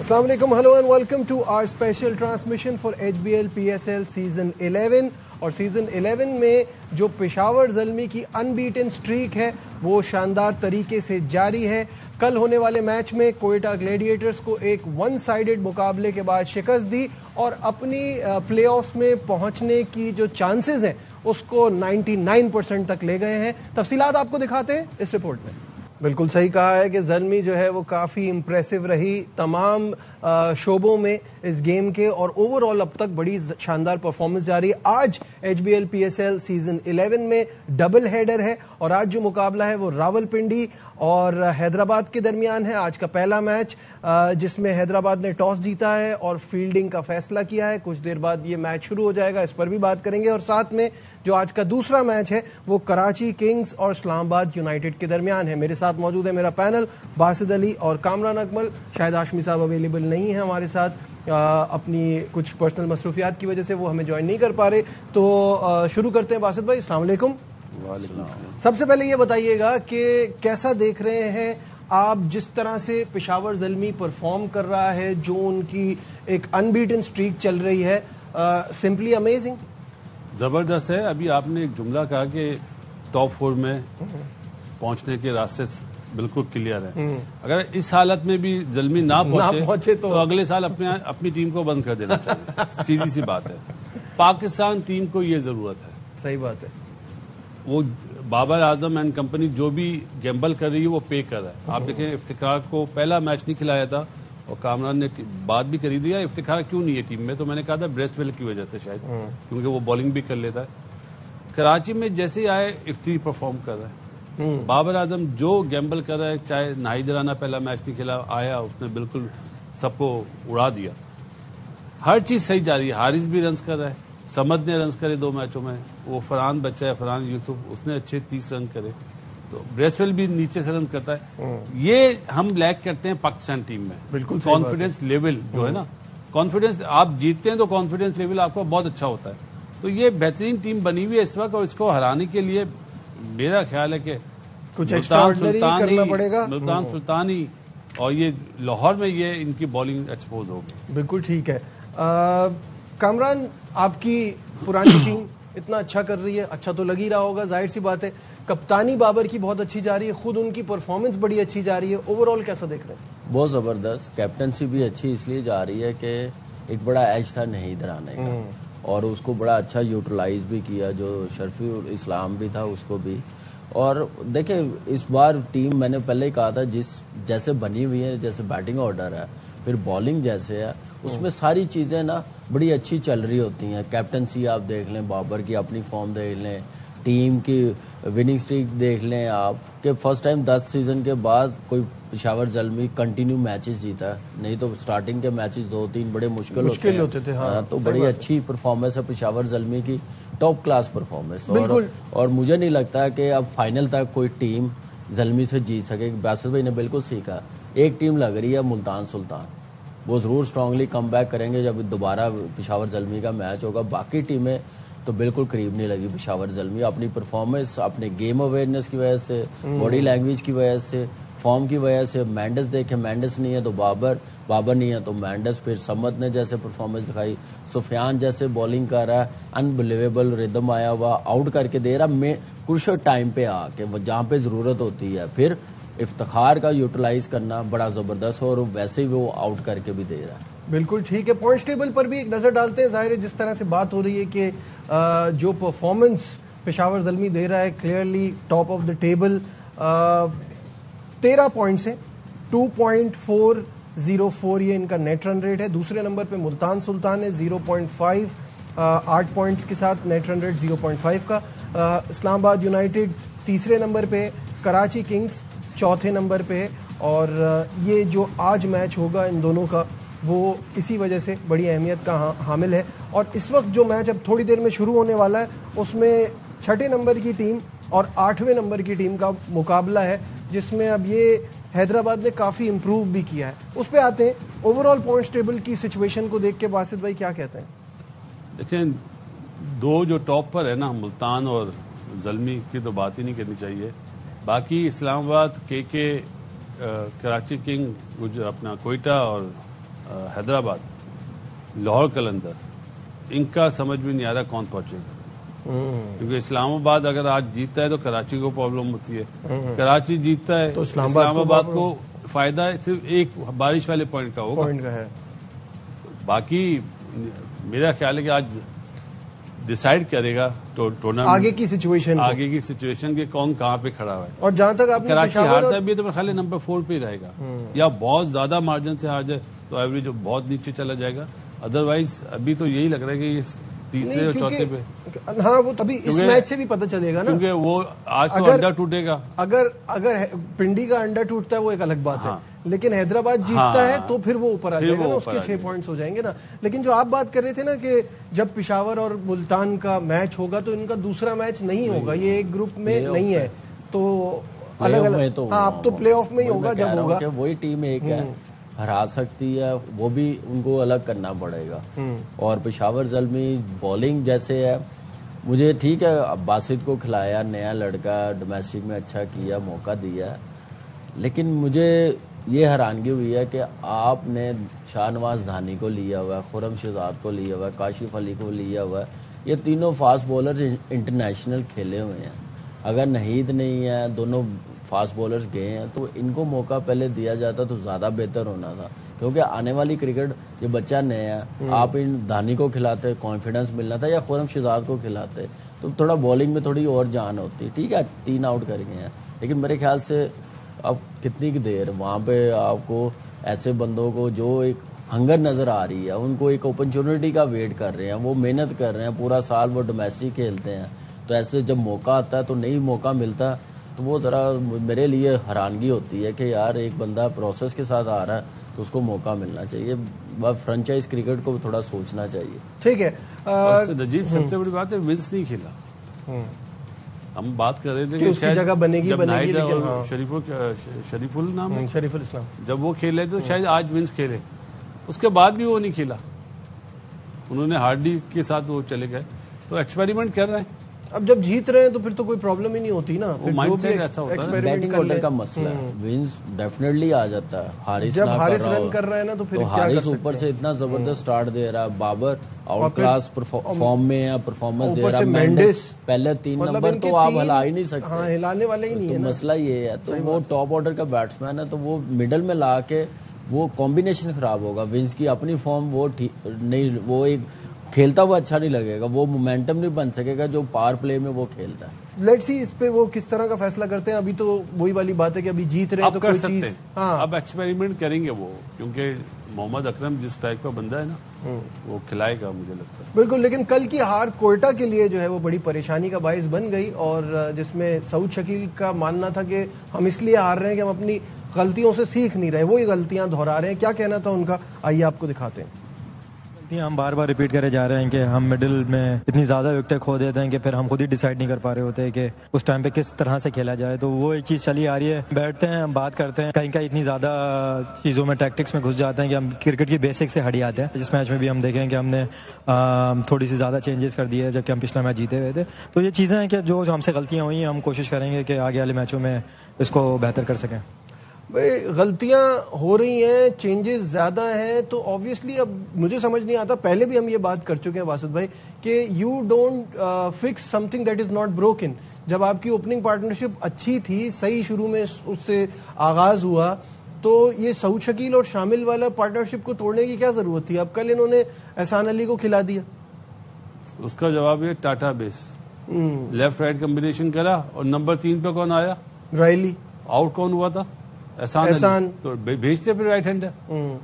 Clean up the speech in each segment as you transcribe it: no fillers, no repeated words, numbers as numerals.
Assalamu alaikum, hello and welcome to our special transmission for HBL PSL Season 11. اور season 11 میں جو پشاور زلمی کی انبیٹن streak ہے وہ شاندار طریقے سے جاری ہے. کل ہونے والے میچ میں کوئٹہ گلیڈیٹرز کو ایک ون سائیڈڈ مقابلے کے بعد شکست دی اور اپنی پلے آفز میں پہنچنے کی جو چانسز ہیں اس کو 99% تک لے گئے ہیں. تفصیلات آپ کو دکھاتے ہیں اس رپورٹ میں. بالکل صحیح کہا ہے کہ زلمی جو ہے وہ کافی امپریسو رہی تمام شعبوں میں اس گیم کے، اور اوور آل اب تک بڑی شاندار پرفارمنس جاری ہے. آج H B L P S L season 11 میں ڈبل ہیڈر ہے اور آج جو مقابلہ ہے وہ راول پنڈی اور حیدرآباد کے درمیان ہے. آج کا پہلا میچ جس میں حیدرآباد نے ٹاس جیتا ہے اور فیلڈنگ کا فیصلہ کیا ہے. کچھ دیر بعد یہ میچ شروع ہو جائے گا، اس پر بھی بات کریں گے. اور ساتھ میں جو آج کا دوسرا میچ ہے وہ کراچی کنگز اور اسلام آباد یونائٹڈ کے درمیان ہے. میرے ساتھ موجود ہے میرا پینل، باسط علی اور کامران اکمل. شاہد ہاشمی صاحب اویلیبل نہیں ہیں ہمارے ساتھ، اپنی کچھ پرسنل مصروفیات کی وجہ سے وہ ہمیں جوائن نہیں کر پا رہے. تو شروع کرتے ہیں. باسط بھائی السلام علیکم. وعلیکم السلام. سب سے پہلے یہ بتائیے گا کہ کیسا دیکھ رہے ہیں آپ جس طرح سے پشاور زلمی پرفارم کر رہا ہے، جو ان کی ایک انبیٹن سٹریک چل رہی ہے، سمپلی امیزنگ. زبردست ہے. ابھی آپ نے ایک جملہ کہا کہ ٹاپ 4 میں پہنچنے کے راستے بالکل کلیئر ہے. اگر اس حالت میں بھی زلمی نہ پہنچے تو اگلے سال اپنی ٹیم کو بند کر دینا چاہیے. سیدھی سی بات ہے. پاکستان ٹیم کو یہ ضرورت ہے. صحیح بات ہے. وہ بابر اعظم اینڈ کمپنی جو بھی گیمبل کر رہی ہے وہ پے کر رہا ہے. آپ دیکھیں افتخار کو پہلا میچ نہیں کھلایا تھا اور کامران نے بات بھی کری دیا افتخار کیوں نہیں ہے ٹیم میں، تو میں نے کہا تھا بریسٹ ویل کی وجہ سے شاید، کیونکہ وہ بالنگ بھی کر لیتا ہے. کراچی میں جیسے آئے افتخار پرفارم کر رہا ہے. بابر اعظم جو گیمبل کر رہا ہے، چاہے ناہید رانا پہلا میچ نہیں کھلا، آیا اس نے بالکل سب کو اڑا دیا. ہر چیز صحیح جا رہی ہے. حارث بھی رنز کر رہا ہے، سمد نے رنز کرے 2 میچوں میں، وہ فرحان بچہ ہے فرحان یوسف، اس نے اچھے 30 رن کرے. تو بریسویل بھی نیچے سے رن کرتا ہے. یہ ہم لیک کرتے ہیں پاکستان ٹیم میں. بالکل کانفیڈنس لیول جو ہے نا، کانفیڈنس آپ جیتتے ہیں تو کانفیڈنس لیول آپ کا بہت اچھا ہوتا ہے. تو یہ بہترین ٹیم بنی ہوئی ہے اس وقت، اور اس کو ہرانے کے لیے میرا خیال ہے کہ کچھ ایکسٹراڈنری کرنا پڑے گا. ملتان سلطانی اور یہ لاہور میں یہ ان کی بالنگ ایکسپوز ہوگی. بالکل ٹھیک ہے. کامران، آپ کی پرانی ٹیم اتنا اچھا کر رہی ہے، اچھا تو لگ ہی رہا ہوگا، ظاہر سی بات ہے. کپتانی بابر کی بہت اچھی جا رہی ہے، خود ان کی پرفارمنس بڑی اچھی جا رہی ہے. اوور آل کیسا دیکھ رہے ہیں؟ بہت زبردست. کیپٹنسی بھی اچھی اس لیے جا رہی ہے کہ ایک بڑا ایج تھا نہیں ادھر آنے کا، اور اس کو بڑا اچھا یوٹیلائز بھی کیا، جو شرفی اسلام بھی تھا اس کو بھی. اور دیکھیں اس بار ٹیم میں نے پہلے ہی کہا تھا جیسے بنی ہوئی ہے، جیسے بیٹنگ آرڈر ہے، پھر بالنگ جیسے ہے، اس میں ساری چیزیں نا بڑی اچھی چل رہی ہوتی ہیں. کیپٹنسی آپ دیکھ لیں، بابر کی اپنی فارم دیکھ لیں، ٹیم کی وننگ سٹریک دیکھ لیں آپ، کہ فرسٹ ٹائم 10 سیزن کے بعد کوئی پشاور زلمی کنٹینیو میچز جیتا ہے. نہیں تو سٹارٹنگ کے میچز 2-3 بڑے مشکل ہوتے تھے. تو بڑی اچھی پرفارمنس ہے پشاور زلمی کی، ٹاپ کلاس پرفارمنس. اور مجھے نہیں لگتا کہ اب فائنل تک کوئی ٹیم زلمی سے جیت سکے. باسط بھائی نے بالکل سیکھا، ایک ٹیم لگ رہی ہے ملتان سلطان، وہ ضرور اسٹرانگلی کم بیک کریں گے جب دوبارہ پشاور زلمی کا میچ ہوگا. باقی ٹیمیں تو بالکل قریب نہیں لگی پشاور زلمی، اپنی پرفارمنس، اپنے گیم اویئرنیس کی وجہ سے، باڈی لینگویج کی وجہ سے، فارم کی وجہ سے. مینڈس دیکھیں، مینڈس نہیں ہے تو بابر نہیں ہے تو مینڈس. پھر سمت نے جیسے پرفارمنس دکھائی، سفیان جیسے بالنگ کر رہا ہے، انبلیویبل ردم آیا ہوا، آؤٹ کر کے دے رہا کروشل ٹائم پہ آ کے جہاں پہ ضرورت ہوتی ہے. پھر افتخار کا یوٹیلائز کرنا بڑا زبردست، اور ویسے ہی وہ آؤٹ کر کے بھی دے رہا ہے. بالکل ٹھیک ہے. پوائنٹس ٹیبل پر بھی ایک نظر ڈالتے ہیں. ظاہر ہے جس طرح سے بات ہو رہی ہے کہ جو پرفارمنس پشاور زلمی دے رہا ہے clearly top of the table. 13 points ہیں، 2.404 یہ ان کا نیٹ رن ریٹ ہے. دوسرے نمبر پہ ملتان سلطان ہے 0.5، 8 پوائنٹس کے ساتھ نیٹ رن ریٹ 0.5 کا. اسلام آباد یونائٹڈ تیسرے نمبر پہ، کراچی کنگز چوتھے نمبر پہ. اور یہ جو آج میچ ہوگا ان دونوں کا وہ اسی وجہ سے بڑی اہمیت کا حامل ہے. اور اس وقت جو میچ اب تھوڑی دیر میں شروع ہونے والا ہے اس میں 6 نمبر کی ٹیم اور 8ویں نمبر کی ٹیم کا مقابلہ ہے، جس میں اب یہ حیدرآباد نے کافی امپروو بھی کیا ہے. اس پہ آتے ہیں. اوور آل پوائنٹس ٹیبل کی سچویشن کو دیکھ کے باسط بھائی کیا کہتے ہیں؟ دیکھیں 2 جو ٹاپ پر ہے نا، ملتان اور زلمی کی تو بات ہی نہیں کرنی چاہیے. باقی اسلام آباد کے کراچی کنگ جو اپنا کوئٹہ اور حیدرآباد, لاہور قلندر, ان کا سمجھ میں نہیں آ رہا کون پہنچے گا. کیونکہ اسلام آباد اگر آج جیتتا ہے تو کراچی کو پرابلم ہوتی ہے, کراچی جیتتا ہے تو اسلام آباد کو فائدہ صرف ایک بارش والے پوائنٹ کا ہوگا. باقی میرا خیال ہے کہ آج ڈیسائیڈ کرے گا ٹورنامنٹ آگے کی سچویشن کے کون کہاں پہ کھڑا ہوا ہے. اور جہاں تک آپ کراچی ہارتا بھی ہے تو میرے خیال ہے نمبر 4 پہ ہی رہے گا, یا بہت زیادہ مارجن سے ہار جائے تو ایوریج بہت نیچے چلا جائے گا. ادروائز ابھی تو یہی لگ رہا ہے کہ یہ تیسرے اور چوتھے پہ. ہاں وہ ابھی اس میچ سے بھی پتہ چلے گا نا, کیونکہ وہ آج تو انڈا ٹوٹے گا. اگر پنڈی کا انڈا ٹوٹتا ہے وہ ایک الگ بات ہے, لیکن حیدرآباد جیتتا ہے تو پھر وہ اوپر آ جائے گا نا, اس کے 6 پوائنٹس ہو جائیں گے نا. لیکن جو آپ بات کر رہے تھے نا کہ جب پشاور اور ملتان کا میچ ہوگا تو ان کا دوسرا میچ نہیں ہوگا, یہ ایک گروپ میں نہیں ہے تو الگ الگ. ہاں اب تو پلے آف میں ہی ہوگا جب ہوگا. وہی ٹیم ایک ہے, ہرا سکتی ہے, وہ بھی ان کو الگ کرنا پڑے گا. اور پشاور زلمی بولنگ جیسے ہے, مجھے ٹھیک ہے باسط کو کھلایا, نیا لڑکا, ڈومیسٹک میں اچھا کیا, موقع دیا, لیکن مجھے یہ حیرانگی ہوئی ہے کہ آپ نے شاہ نواز دھانی کو لیا ہوا ہے, خرم شہزاد کو لیا ہوا ہے, کاشف علی کو لیا ہوا ہے. یہ تینوں فاسٹ بولر انٹرنیشنل کھیلے ہوئے ہیں. اگر نہید نہیں ہے, دونوں فاسٹ بولرز گئے ہیں, تو ان کو موقع پہلے دیا جاتا تو زیادہ بہتر ہونا تھا. کیونکہ آنے والی کرکٹ یہ بچہ نیا ہے, آپ ان دھانی کو کھلاتے کانفیڈنس ملنا تھا, یا خرم شہزاد کو کھلاتے تو تھوڑا بولنگ میں تھوڑی اور جان ہوتی. ٹھیک ہے 3 آؤٹ کر گئے ہیں, لیکن میرے خیال سے اب کتنی کی دیر وہاں پہ آپ کو ایسے بندوں کو جو ایک ہنگر نظر آ رہی ہے, ان کو ایک اپرچونٹی کا ویٹ کر رہے ہیں, وہ محنت کر رہے ہیں, پورا سال وہ ڈومیسٹک کھیلتے ہیں, تو ایسے جب موقع آتا ہے تو نہیں موقع ملتا, تو وہ ذرا میرے لیے حیرانگی ہوتی ہے کہ یار ایک بندہ پروسیس کے ساتھ آ رہا ہے تو اس کو موقع ملنا چاہیے. فرنچائز کرکٹ کو تھوڑا سوچنا چاہیے. ٹھیک ہے نجیب, سب سے بڑی بات ہے ونس نہیں کھیلا. ہم بات کر رہے تھے کہ اس کی جگہ بنے گی شریف النام شریف الاسلام جب وہ کھیلے تو شاید آج ونس کھیلے, اس کے بعد بھی وہ نہیں کھیلا, انہوں نے ہارڈی کے ساتھ وہ چلے گئے. تو ایکسپیریمنٹ کر رہے ہیں. اب جب جیت رہے ہیں تو پھر تو کوئی پرابلم ہی نہیں ہوتی نا. بیٹنگ آرڈر کا مسئلہ ہے, ونس ڈیفینیٹلی آ جاتا ہے. حارث جب حارث رن کر رہا ہے نا تو پھر حارث اوپر سے اتنا زبردست سٹارٹ دے رہا ہے, بابر آؤٹ کلاس فارم میں ہے, پرفارمنس دے رہا ہے, مینڈس پہلے 3 نمبر تو آپ ہلا ہی نہیں سکتے. ہاں ہلانے والے ہی نہیں ہے. مسئلہ یہ ہے, تو وہ ٹاپ آرڈر کا بیٹسمین ہے, تو وہ مڈل میں لا کے وہ کمبینیشن خراب ہوگا. ونس کی اپنی فارم وہ نہیں, وہ ایک کھیلتا ہوا اچھا نہیں لگے گا, وہ مومنٹم نہیں بن سکے گا جو پاور پلے میں وہ کھیلتا ہے. لیٹس سی اس پہ وہ کس طرح کا فیصلہ کرتے ہیں. ابھی تو وہی والی بات ہے کہ ابھی جیت رہے ہیں تو کوئی چیز اب ایکسپیریمنٹ کریں گے وہ, کیونکہ محمد اکرم جس ٹائپ کا بندہ ہے نا وہ کھلائے گا مجھے لگتا ہے. بالکل, لیکن کل کی ہار کوئٹہ کے لیے جو ہے وہ بڑی پریشانی کا باعث بن گئی, اور جس میں سعود شکیل کا ماننا تھا کہ ہم اس لیے ہار رہے ہیں کہ ہم اپنی غلطیوں سے سیکھ نہیں رہے, وہی غلطیاں دہرا رہے ہیں. کیا کہنا تھا ان کا, آئیے آپ کو دکھاتے ہیں. ہم بار بار ریپیٹ کرے جا رہے ہیں کہ ہم مڈل میں اتنی زیادہ وکٹیں کھو دیتے ہیں کہ پھر ہم خود ہی ڈیسائیڈ نہیں کر پا رہے ہوتے کہ اس ٹائم پہ کس طرح سے کھیلا جائے. تو وہ ایک چیز چلی آ رہی ہے, بیٹھتے ہیں بات کرتے ہیں, کہیں اتنی زیادہ چیزوں میں ٹیکٹکس میں گھس جاتے ہیں کہ ہم کرکٹ کی بیسک سے ہٹ جاتے ہیں. اس میچ میں بھی ہم دیکھیں کہ ہم نے تھوڑی سی زیادہ چینجز کر دیے جبکہ ہم پچھلا میچ جیتے ہوئے تھے. تو یہ چیزیں ہیں کہ جو ہم سے غلطیاں ہوئی ہیں, ہم کوشش کریں گے کہ آگے والے میچوں میں اس کو بہتر کر سکیں. بھائی غلطیاں ہو رہی ہیں, چینجز زیادہ ہیں, تو آبویسلی اب مجھے سمجھ نہیں آتا, پہلے بھی ہم یہ بات کر چکے ہیں باسط بھائی کہ you don't fix some thing that is not broken. جب آپ کی اوپننگ پارٹنرشپ اچھی تھی, صحیح شروع میں اس سے آغاز ہوا, تو یہ سعود شکیل اور شامل والا پارٹنرشپ کو توڑنے کی کیا ضرورت تھی. اب کل انہوں نے احسان علی کو کھلا دیا. اس کا جواب یہ ٹاٹا بیس لیفٹ رائٹ کمبینیشن کرا, اور نمبر 3 پہ کون آیا, رائلی. آؤٹ کون ہوا تھا, احسان. تو بھیجتے پھر رائٹ ہینڈ ہے.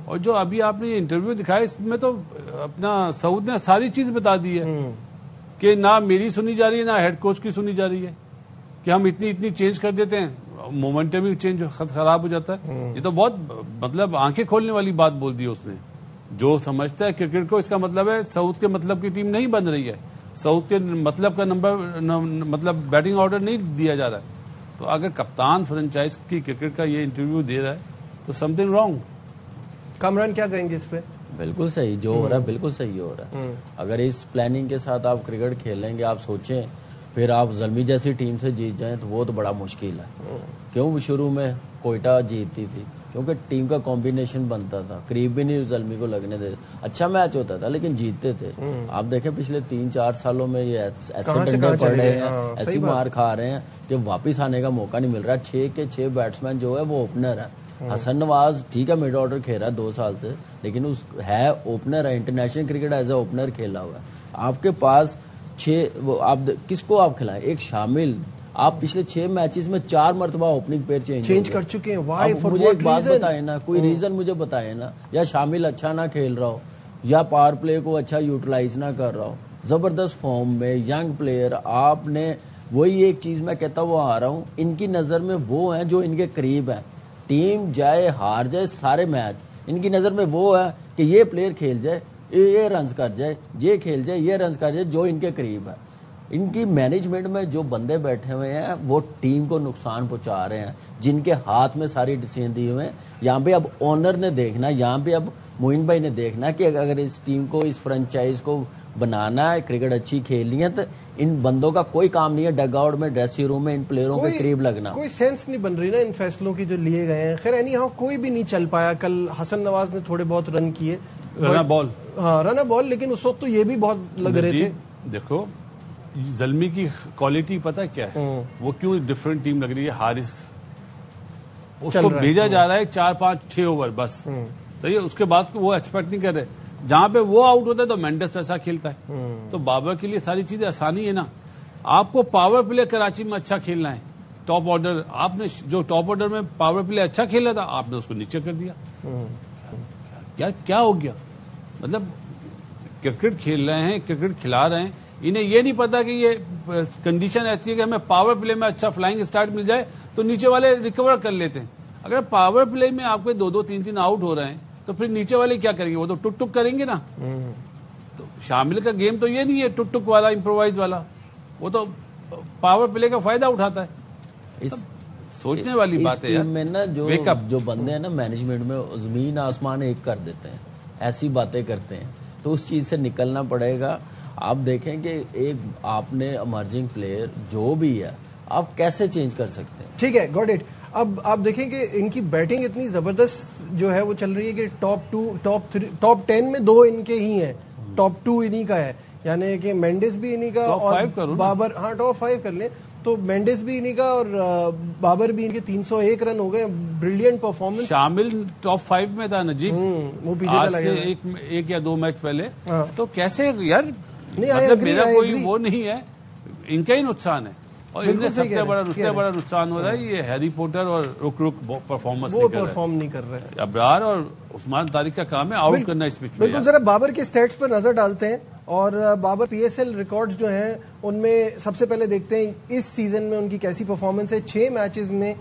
اور جو ابھی آپ نے انٹرویو دکھایا اس میں تو اپنا سعود نے ساری چیز بتا دی ہے کہ نہ میری سنی جا رہی ہے نہ ہیڈ کوچ کی سنی جا رہی ہے, کہ ہم اتنی چینج کر دیتے ہیں, مومنٹم بھی چینج خراب ہو جاتا ہے. یہ تو بہت مطلب آنکھیں کھولنے والی بات بول دی اس نے. جو سمجھتا ہے کرکٹ کو, اس کا مطلب ہے سعود کے مطلب کی ٹیم نہیں بن رہی ہے, سعود کے مطلب کا مطلب بیٹنگ آرڈر نہیں دیا جا رہا ہے. تو اگر کپتان فرنچائز کی کرکٹ کا یہ انٹرویو دے رہا ہے تو سم تھنگ رانگ. کامران کیا کہیں گے اس پہ؟ بالکل صحیح جو ہو رہا ہے, بالکل صحیح ہو رہا ہے. اگر اس پلاننگ کے ساتھ آپ کرکٹ کھیلیں گے, آپ سوچیں پھر آپ زلمی جیسی ٹیم سے جیت جائیں تو وہ تو بڑا مشکل ہے. کیوں شروع میں کوئٹہ جیتتی تھی, کیونکہ ٹیم کا کمبینیشن بنتا تھا, قریب بھی نہیں زلمی کو لگنے دیتے, اچھا میچ ہوتا تھا لیکن جیتتے تھے. آپ دیکھیں پچھلے 3-4 سالوں میں یہ ایسے ڈنڈے پڑ رہے ہیں, ایسی مار کھا رہے ہیں کہ واپس آنے کا موقع نہیں مل رہا. 6 کے 6 بیٹسمین جو ہے وہ اوپنر ہے. حسن نواز ٹھیک ہے مڈ آرڈر کھیل رہا ہے 2 سال سے, لیکن اس ہے اوپنر ہے, international cricket as a opener کھیلا ہوا ہے. آپ کے پاس 6 آپ کس کو آپ کھلائیں, ایک شامل آپ پچھلے 6 میچز میں 4 مرتبہ اوپننگ پیئر چینج کر چکے ہیں. مجھے ایک بات بتائے نا, کوئی ریزن مجھے بتائے نا, یا شامل اچھا نہ کھیل رہا ہو یا پاور پلے کو اچھا یوٹیلائز نہ کر رہا ہو. زبردست فارم میں ینگ پلیئر, آپ نے وہی ایک چیز میں کہتا وہ آ رہا ہوں, ان کی نظر میں وہ ہیں جو ان کے قریب ہیں. ٹیم جائے ہار جائے سارے میچ, ان کی نظر میں وہ ہے کہ یہ پلیئر کھیل جائے, یہ رنز کر جائے, یہ کھیل جائے, یہ رنز کر جائے, جو ان کے قریب ہے. ان کی مینجمنٹ میں جو بندے بیٹھے ہوئے ہیں وہ ٹیم کو نقصان پہنچا رہے ہیں, جن کے ہاتھ میں ساری ڈیسیژن دی ہوئے ہیں. یہاں پہ اب اونر نے دیکھنا, یہاں پہ اب معین بھائی نے دیکھنا کہ اگر اس ٹیم کو, اس فرنچائز کو بنانا ہے, کرکٹ اچھی کھیلنی ہے, تو ان بندوں کا کوئی کام نہیں ہے ڈگ آؤٹ میں, ڈریسنگ روم میں ان پلیئروں کے قریب لگنا. کوئی سینس نہیں بن رہی نا ان فیصلوں کی جو لیے گئے ہیں. خیر اینی ہاؤ کوئی بھی نہیں چل پایا. کل حسن نواز نے تھوڑے بہت رن کیے, رنا بال, ہاں رنا بال, لیکن اس وقت تو یہ بھی بہت لگ رہے تھے. دیکھو زلمی کی کوالٹی پتہ کیا ہے, وہ کیوں ڈفرینٹ ٹیم لگ رہی ہے. حارث اس کو بھیجا جا رہا ہے 4-5-6 اوور بس, صحیح ہے, اس کے بعد وہ ایکسپیکٹ نہیں کر رہے. جہاں پہ وہ آؤٹ ہوتا ہے تو مینڈس ویسا کھیلتا ہے. تو بابر کے لیے ساری چیزیں آسانی ہے نا. آپ کو پاور پلے کراچی میں اچھا کھیلنا ہے, ٹاپ آرڈر, آپ نے جو ٹاپ آرڈر میں پاور پلے اچھا کھیلا تھا آپ نے اس کو نیچے کر دیا. کیا ہو گیا؟ مطلب کرکٹ کھیل رہے ہیں, کرکٹ کھلا رہے ہیں, انہیں یہ نہیں پتا کہ یہ کنڈیشن ایسی ہے کہ ہمیں پاور پلے میں اچھا فلائنگ اسٹارٹ مل جائے تو نیچے والے ریکور کر لیتے ہیں. اگر پاور پلے میں آپ کے 2-3 آؤٹ ہو رہے ہیں تو پھر نیچے والے کیا کریں گے, وہ تو ٹک ٹک کریں گے نا. تو شامل کا گیم تو یہ نہیں ہے ٹک ٹک والا, امپرووائز والا, وہ تو پاور پلے کا فائدہ اٹھاتا ہے. سوچنے والی بات ہے میں نا, جو بندے ہیں نا مینجمنٹ میں زمین آسمان ایک کر دیتے ہیں, ایسی باتیں کرتے ہیں, تو اس چیز سے نکلنا پڑے گا. آپ دیکھیں کہ ایک آپ نے امرجنگ پلیئر جو بھی ہے آپ کیسے چینج کر سکتے ہیں. ٹھیک ہے, گاٹ اٹ. اب آپ دیکھیں کہ ان کی بیٹنگ اتنی زبردست جو ہے وہ چل رہی ہے کہ ٹاپ 10 میں 2 ان کے ہی ہیں, ٹاپ 2 انہی کا ہے, یعنی کہ مینڈس بھی انہی کا اور بابر, ہاں ٹاپ 5 کر لیں تو مینڈس بھی انہی کا اور بابر بھی ان کے 301 رن ہو گئے. Brilliant performance. شامل ٹاپ 5 میں تھا نجیب, وہ پیچھے چلا گیا ایک یا 2 میچ پہلے. تو کیسے یار, مطلب میرا کوئی وہ نہیں ہے, ان کا ہی نقصان ہے. اور ان میں سب سے بڑا نقصان ہو رہا ہے یہ ہیری پوٹر اور رک پرفارمنس نہیں کر رہے. ابرار اور عثمان طارق کا کام ہے آؤٹ کرنا اس پچ میں. بالکل. ذرا بابر کے سٹیٹس پر نظر ڈالتے ہیں, اور بابر پی ایس ایل ریکارڈز جو ہیں ان میں سب سے پہلے دیکھتے ہیں اس سیزن میں ان کی کیسی پرفارمنس ہے. 6 میچز میں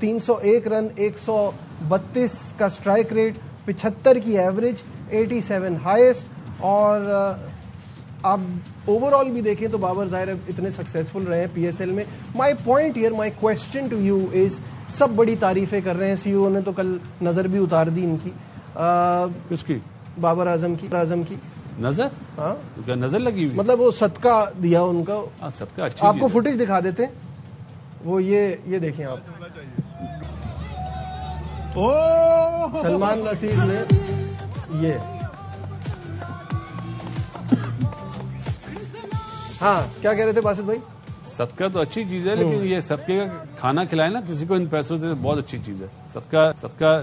301 رن, 132 کا سٹرائک ریٹ, 75 کی ایوریج, 87 ہائیسٹ. اور آپ اوور آل بھی دیکھیں تو بابر ظاہر اتنے سکسیسفل رہے ہیں پی ایس ایل میں. My point here, my question to you is, سب بڑی تعریفیں کر رہے ہیں, سی او نے تو کل نظر بھی اتار دی ان کی. کس کی؟ بابر اعظم کی نظر. ہاں نظر لگی ہوئی, مطلب وہ صدقہ دیا ان کا. صدقہ اچھی. آپ کو فوٹیج دکھا دیتے ہیں, وہ یہ دیکھیں آپ, سلمان رشید نے یہ, ہاں کیا کہہ رہے تھے باسط بھائی؟ صدقہ تو اچھی چیز ہے, لیکن یہ صدقے کا کھانا کھلائے نا کسی کو ان پیسوں سے بہت اچھی چیز ہے. صدقہ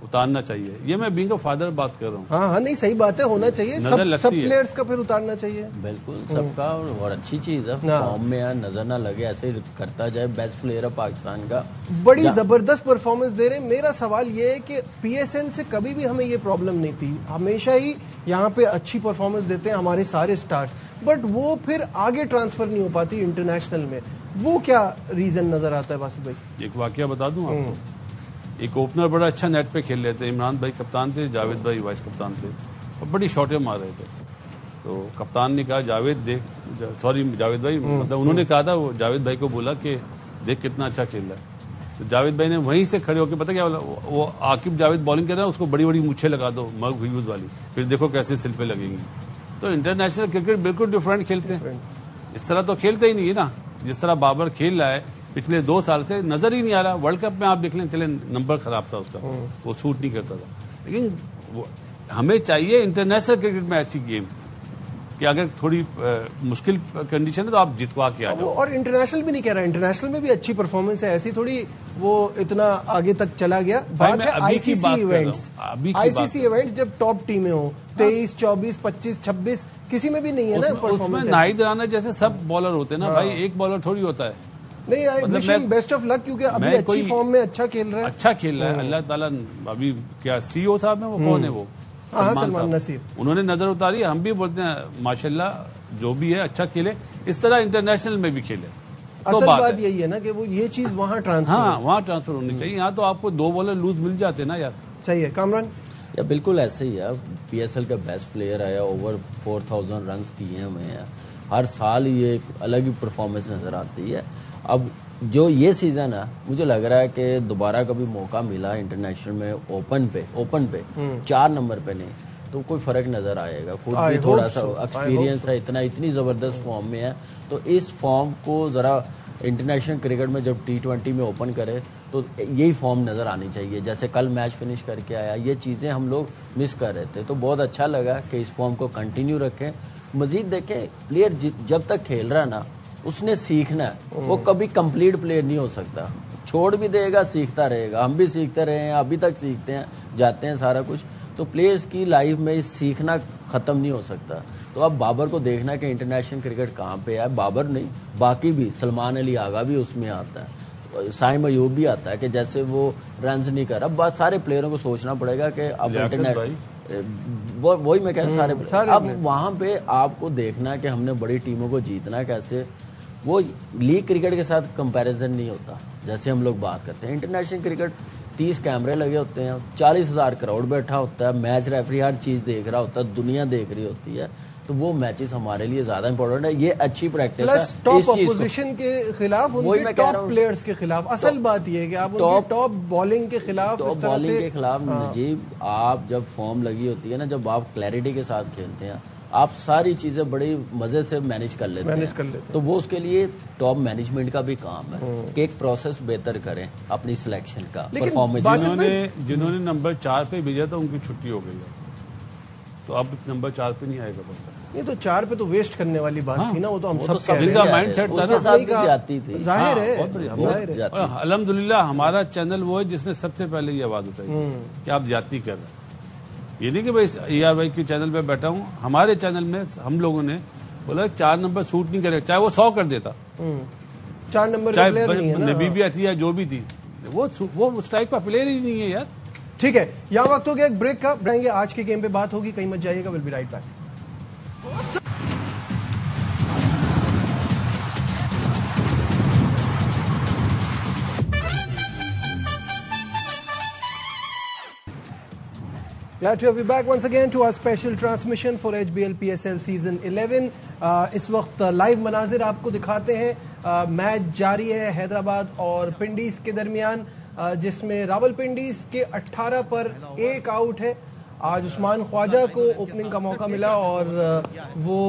اتارنا چاہیے. یہ میں بینگ آف فادر بات کر رہا ہوں. ہاں نہیں صحیح بات ہے, ہونا چاہیے. سب پلیئرز کا پھر اتارنا چاہیے. بالکل, سب کا, اور اچھی چیز ہے. فارم میں نظر نہ لگے, ایسے کرتا جائے. بیسٹ پلیئر ہے پاکستان کا, بڑی زبردست پرفارمنس دے رہے ہیں. میرا سوال یہ ہے کہ پی ایس ایل سے کبھی بھی ہمیں یہ پرابلم نہیں تھی, ہمیشہ ہی یہاں پہ اچھی پرفارمنس دیتے ہیں ہمارے سارے سٹارز, بٹ وہ پھر آگے ٹرانسفر نہیں ہو پاتی انٹرنیشنل میں. وہ کیا ریزن نظر آتا ہے باسط بھائی؟ ایک واقعہ بتا دوں آپ کو. ایک اوپنر بڑا اچھا نیٹ پہ کھیل رہے تھے, عمران بھائی کپتان تھے, جاوید بھائی وائس کپتان تھے, اور بڑی شاٹیں مار رہے تھے. تو کپتان نے کہا جاوید بھائی, مطلب انہوں نے کہا تھا, وہ جاوید بھائی کو بولا کہ دیکھ کتنا اچھا کھیل رہا ہے. تو جاوید بھائی نے وہیں سے کھڑے ہو کے پتہ کیا بولا, وہ عاقب جاوید بالنگ کر رہا ہے, اس کو بڑی بڑی مچھیں لگا دو مگ ہیوز والی, پھر دیکھو کیسے سل پہ لگیں گی. تو انٹرنیشنل کرکٹ بالکل ڈفرینٹ کھیلتے ہیں, اس طرح تو کھیلتے ہی نہیں ہے نا جس طرح بابر کھیل رہا ہے. پچھلے 2 سال سے نظر ہی نہیں آ رہا. ورلڈ کپ میں آپ دیکھ لیں, چلے نمبر خراب تھا اس کا, وہ سوٹ نہیں کرتا تھا, لیکن ہمیں چاہیے انٹرنیشنل کرکٹ میں ایسی گیم کہ اگر تھوڑی مشکل کنڈیشن ہے تو آپ جتوا کے آ جاؤ. اور انٹرنیشنل بھی نہیں کہہ رہا, انٹرنیشنل میں بھی اچھی پرفارمنس ہے, ایسی تھوڑی وہ اتنا آگے تک چلا گیا. بات ہے آئی سی سی ایونٹس, آئی سی سی ایونٹس جب ٹاپ ٹیمیں ہوں 23, 24, 25, 26 کسی میں بھی نہیں ہے نا اس میں ناہید رانا جیسے سب بالر ہوتے ہیں نا بھائی, ایک بالر تھوڑی ہوتا ہے. نہیں, بیسٹ آف لک, کیونکہ ابھی اچھی فارم میں اچھا کھیل رہا ہے. اچھا کھیل رہا ہے اللہ تعالیٰ. ابھی کیا سی او صاحب ہیں, وہ کون ہے, وہ سلمان نصیر, انہوں نے نظر اتاری. ہم بھی بولتے ہیں ماشاءاللہ جو بھی ہے اچھا کھیلے, اس طرح انٹرنیشنل میں بھی کھیلے. اصل بات یہی ہے نا کہ وہ یہ چیز وہاں ٹرانسفر, ہاں وہاں ٹرانسفر ہونی چاہیے. یہاں تو آپ کو 2 بالر لوز مل جاتے نا یار. صحیح ہے کامران. یا بالکل ایسے ہی ہے, پی ایس ایل کا بیسٹ پلیئر ہے, اوور 4000 رنز کیے ہوئے ہیں, ہر سال یہ ایک الگ ہی پرفارمنس نظر آتی ہے. اب جو یہ سیزن ہے مجھے لگ رہا ہے کہ دوبارہ کبھی موقع ملا انٹرنیشنل میں اوپن پہ 4 نمبر پہ نہیں تو کوئی فرق نظر آئے گا. خود بھی تھوڑا سا ایکسپیرینس ہے, اتنی زبردست فارم میں ہے, تو اس فارم کو ذرا انٹرنیشنل کرکٹ میں جب T20 میں اوپن کرے تو یہی فارم نظر آنی چاہیے. جیسے کل میچ فنش کر کے آیا, یہ چیزیں ہم لوگ مس کر رہے تھے, تو بہت اچھا لگا کہ اس فارم کو کنٹینیو رکھیں. مزید دیکھیں, پلیئر جب تک کھیل رہا نا اس نے سیکھنا ہے, وہ کبھی کمپلیٹ پلیئر نہیں ہو سکتا. چھوڑ بھی دے گا, سیکھتا رہے گا. ہم بھی سیکھتے رہے ہیں, ابھی تک سیکھتے ہیں, جاتے ہیں سارا کچھ. تو پلیئرز کی لائف میں سیکھنا ختم نہیں ہو سکتا. تو اب بابر کو دیکھنا کہ انٹرنیشنل کرکٹ کہاں پہ ہے. بابر نہیں, باقی بھی, سلمان علی آغا بھی اس میں آتا ہے, سائم ایوب بھی آتا ہے کہ جیسے وہ رنز نہیں کر رہا. بات سارے پلیئروں کو سوچنا پڑے گا کہ اب وہی میں کہہ رہا ہوں سارے. اب وہاں پہ آپ کو دیکھنا کہ ہم نے بڑی ٹیموں کو جیتنا کیسے. وہ لیگ کرکٹ کے ساتھ کمپیریزن نہیں ہوتا جیسے ہم لوگ بات کرتے ہیں. انٹرنیشنل کرکٹ 30 کیمرے لگے ہوتے ہیں, 40,000 کراؤڈ بیٹھا ہوتا ہے, میچ ریفری ہر چیز دیکھ رہا ہوتا ہے, دنیا دیکھ رہی ہوتی ہے. تو وہ میچز ہمارے لیے زیادہ امپورٹنٹ ہے. یہ اچھی پریکٹس ہے ٹاپ اپوزیشن کے خلاف, ان کے ٹاپ پلیئرز کے خلاف. اصل بات یہ ہے کہ آپ ان کی ٹاپ بالنگ کے خلاف, ٹاپ بالنگ کے خلاف نجیب, آپ جب فارم لگی ہوتی ہے نا, جب آپ کلیئرٹی کے ساتھ کھیلتے ہیں, آپ ساری چیزیں بڑی مزے سے مینج کر لیتے ہیں. تو وہ اس کے لیے ٹاپ مینجمنٹ کا بھی کام ہے کہ ایک پروسیس بہتر کریں اپنی سلیکشن کا, پرفارمنس. جنہوں نے نمبر 4 پہ بھیجا تھا ان کی چھٹی ہو گئی ہے, تو اب نمبر 4 پہ نہیں آئے گا. نہیں تو 4 پہ تو ویسٹ کرنے والی بات تھی نا, وہ تو ہم سب جن کا مائنڈ سیٹ تھا جاتی تھی. ظاہر ہے. الحمدللہ ہمارا چینل وہ ہے جس نے سب سے پہلے یہ آواز اٹھائی کہ آپ زیادتی کر رہے ہیں. یہ نہیں کہ بھائی AR بھائی کے چینل پہ بیٹھا ہوں, ہمارے چینل میں ہم لوگوں نے بولا 4 نمبر سوٹ نہیں کرے, چاہے وہ 100 کر دیتا, 4 نمبر چاہے نبی بھی آتی یا جو بھی تھی, وہ اسٹرائک کا پلیئر ہی نہیں ہے یار. ٹھیک ہے, یہاں وقت ہو گیا ایک بریک کا, بڑھیں گے آج کے گیم پہ بات ہوگی, کہیں مت جائیے گا. Will be right back. Glad to have you back once again to our special transmission for HBL PSL Season 11. اس وقت لائیو مناظر آپ کو دکھاتے ہیں. میچ جاری ہے حیدرآباد اور پنڈیز کے درمیان, جس میں راول پنڈیز کے 18 پر 1 آؤٹ ہے. آج عثمان خواجہ کو اوپننگ کا موقع ملا اور وہ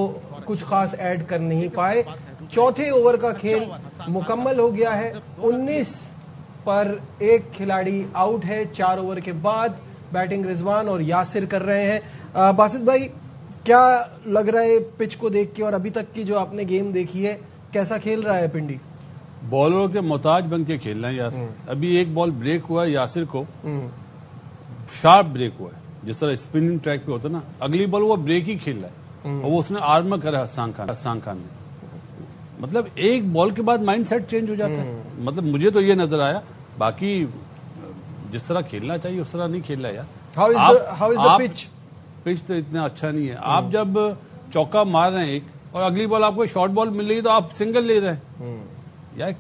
کچھ خاص ایڈ کر نہیں پائے. چوتھے اوور کا کھیل مکمل ہو گیا ہے. 19 پر 1 کھلاڑی آؤٹ ہے. 4 اوور کے بعد بیٹنگ رضوان اور یاسر کر رہے ہیں. باسط بھائی, کیا لگ رہا ہے پچ کو دیکھ کے اور ابھی تک کی جو آپ نے گیم دیکھی ہے, کیسا کھیل رہا ہے پنڈی؟ بالروں کے محتاج بن کے کھیل رہے ہیں یار. ابھی ایک بال بریک ہوا ہے یاسر کو, شارپ بریک ہوا ہے, جس طرح اسپننگ ٹریک پہ ہوتا ہے نا, اگلی بال وہ بریک ہی کھیل رہا ہے اور وہ اس نے آرمر کرا حسان خان نے. مطلب ایک بال کے بعد مائنڈ سیٹ چینج ہو جاتا ہے. مطلب مجھے تو یہ نظر آیا, باقی جس طرح کھیلنا چاہیے اس طرح نہیں کھیل رہا یار. پچ تو اتنا اچھا نہیں ہے. آپ جب چوکا مار رہے ہیں ایک اور اگلی بال آپ کو شارٹ بال مل رہی ہے تو آپ سنگل لے رہے ہیں یار.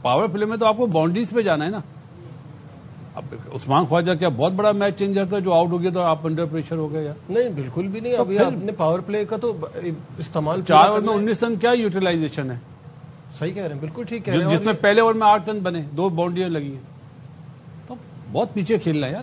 پاور پلے میں تو آپ کو باؤنڈریز پہ جانا ہے نا. اب عثمان خواجہ کیا بہت بڑا میچ چینجر تھا, جو آؤٹ ہو گیا تو آپ انڈر پریشر ہو گئے یار. نہیں بالکل بھی نہیں. ابھی آپ نے پاور پلے کا تو استعمال 4 اوور میں 19 رن کیا یوٹیلائزیشن ہے. صحیح کہہ رہے ہیں, بالکل ٹھیک کہہ رہے ہیں. جس میں پہلے اوور میں 8 رن بنے, 2 باؤنڈریاں لگی ہیں, تو بہت پیچھے کھیلنا ہے یار.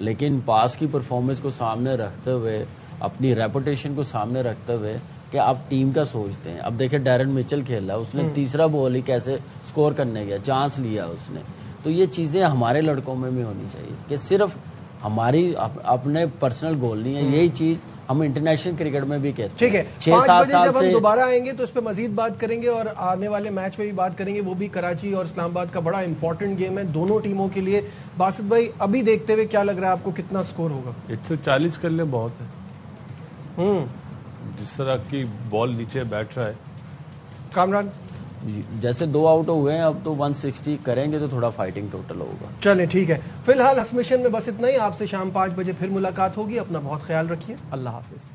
لیکن پاس کی پرفارمنس کو سامنے رکھتے ہوئے، اپنی ریپوٹیشن کو سامنے رکھتے ہوئے کہ آپ ٹیم کا سوچتے ہیں. اب دیکھیں ڈیرن میچل کھیل رہا ہے، اس نے تیسرا بال ہی کیسے سکور کرنے گیا، چانس لیا اس نے. تو یہ چیزیں ہمارے لڑکوں میں بھی ہونی چاہیے کہ صرف ہماری اپنے پرسنل گول نہیں ہے. یہی چیز ہم انٹرنیشنل کرکٹ میں بھی کہتے ہیں. ٹھیک ہے، 5 بجے جب ہم دوبارہ آئیں گے تو اس پہ مزید بات کریں گے اور آنے والے میچ پہ بھی بات کریں گے. وہ بھی کراچی اور اسلام آباد کا بڑا امپورٹنٹ گیم ہے دونوں ٹیموں کے لیے. باسط بھائی ابھی دیکھتے ہوئے کیا لگ رہا ہے آپ کو، کتنا سکور ہوگا؟ 140 کر لیں بہت ہے. جس طرح کی بال نیچے بیٹھ رہا ہے. کامران جیسے 2 آؤٹ ہوئے ہیں، اب تو 160 کریں گے تو تھوڑا فائٹنگ ٹوٹل ہوگا. چلیں ٹھیک ہے، فی الحال اس مشن میں بس اتنا ہی. آپ سے شام 5 بجے پھر ملاقات ہوگی. اپنا بہت خیال رکھیے. اللہ حافظ.